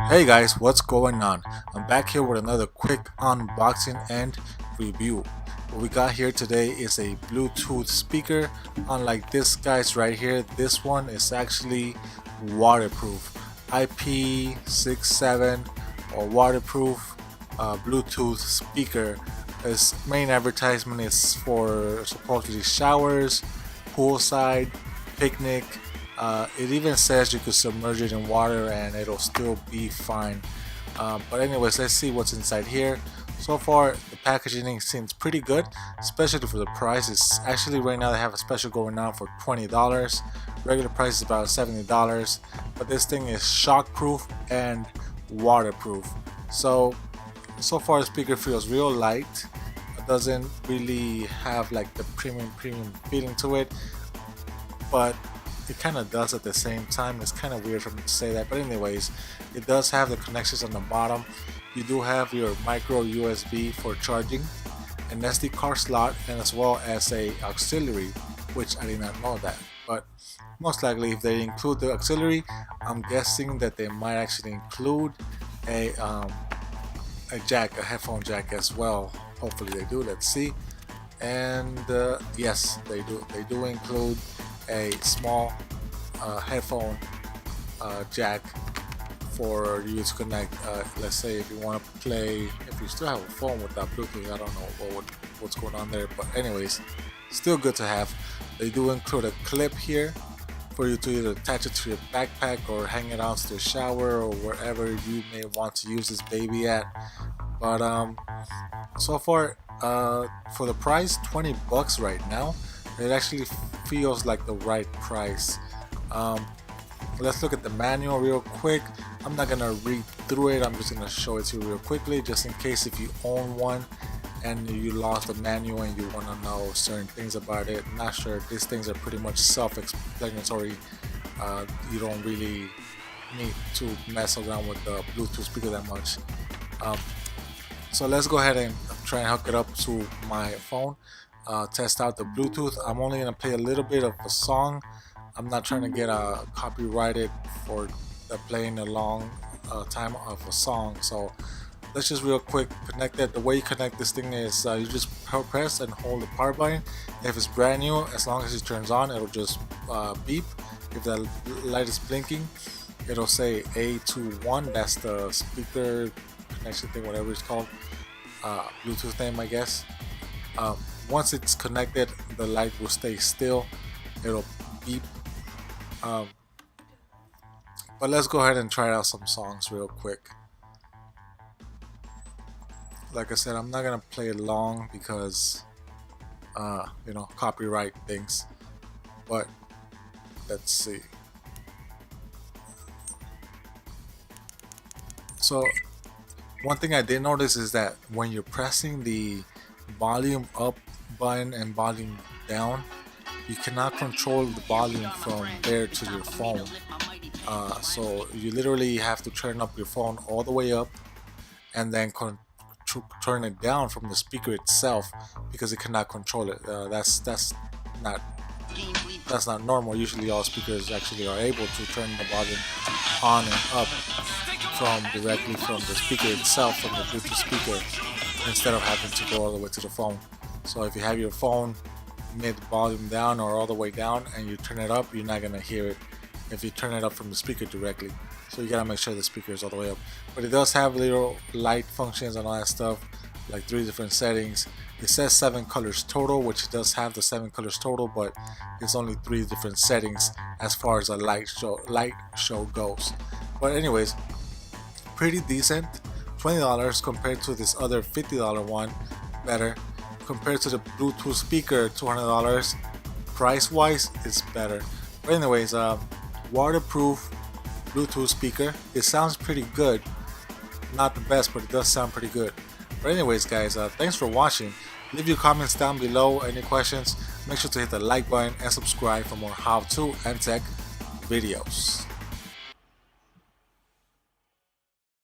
Hey guys, what's going on? I'm back here with another quick unboxing and review. What we got here today is a Bluetooth speaker. Unlike this guy's right here, this one is actually waterproof. IP67 or waterproof Bluetooth speaker. Its main advertisement is for supposedly showers, poolside, picnic. It even says you could submerge it in water and it'll still be fine. But anyways, let's see what's inside here. So far, the packaging seems pretty good, especially for the price. It's actually right now they have a special going on for $20. Regular price is about $70, but this thing is shockproof and waterproof. So far the speaker feels real light. It doesn't really have like the premium feeling to it, but it kind of does at the same time. It's kind of weird for me to say that, but anyways, it does have the connections on the bottom. You do have your micro USB for charging, an SD card slot, and as well as a auxiliary, which I did not know that. But most likely, if they include the auxiliary, I'm guessing that they might actually include a jack, a headphone jack as well. Hopefully they do. Let's see. And yes, they do include a small headphone jack for you to connect. Let's say if you want to play, if you still have a phone without Bluetooth, I don't know what's going on there, but anyways, still good to have. They do include a clip here for you to either attach it to your backpack or hang it out to the shower or wherever you may want to use this baby at. But so far for the price, $20 right now, it actually feels like the right price. Let's look at the manual real quick. I'm not gonna read through it, I'm just gonna show it to you real quickly, just in case if you own one and you lost the manual and you want to know certain things about it. I'm not sure. These things are pretty much self-explanatory. You don't really need to mess around with the Bluetooth speaker that much. So let's go ahead and try and hook it up to my phone. Test out the Bluetooth. I'm only gonna play a little bit of a song. I'm not trying to get copyrighted for playing a long time of a song. So let's just real quick connect it. The way you connect this thing is you just press and hold the power button. If it's brand new, as long as it turns on, it'll just beep. If the light is blinking, it'll say A021. That's the speaker connection thing, whatever it's called, Bluetooth name, I guess. Once it's connected, the light will stay still. It'll beep. But let's go ahead and try out some songs real quick. Like I said, I'm not gonna play it long because you know, copyright things. But let's see. So one thing I did notice is that when you're pressing the volume up button and volume down, you cannot control the volume from there to your phone. So you literally have to turn up your phone all the way up and then turn it down from the speaker itself, because it cannot control it. That's not normal. Usually all speakers actually are able to turn the volume on and up directly from the speaker itself, from the Bluetooth speaker, instead of having to go all the way to the phone. So if you have your phone mid volume down or all the way down and you turn it up, you're not gonna hear it if you turn it up from the speaker directly. So you gotta make sure the speaker is all the way up. But it does have little light functions and all that stuff, like 3 different settings. It says 7 colors total, which does have the 7 colors total, but it's only 3 different settings as far as a light show goes. But anyways, pretty decent. $20 compared to this other $50 one. Better compared to the Bluetooth speaker, $200. Price wise, it's better. But anyways, waterproof Bluetooth speaker. It sounds pretty good. Not the best, but it does sound pretty good. But anyways, guys, thanks for watching. Leave your comments down below. Any questions? Make sure to hit the like button and subscribe for more how-to and tech videos.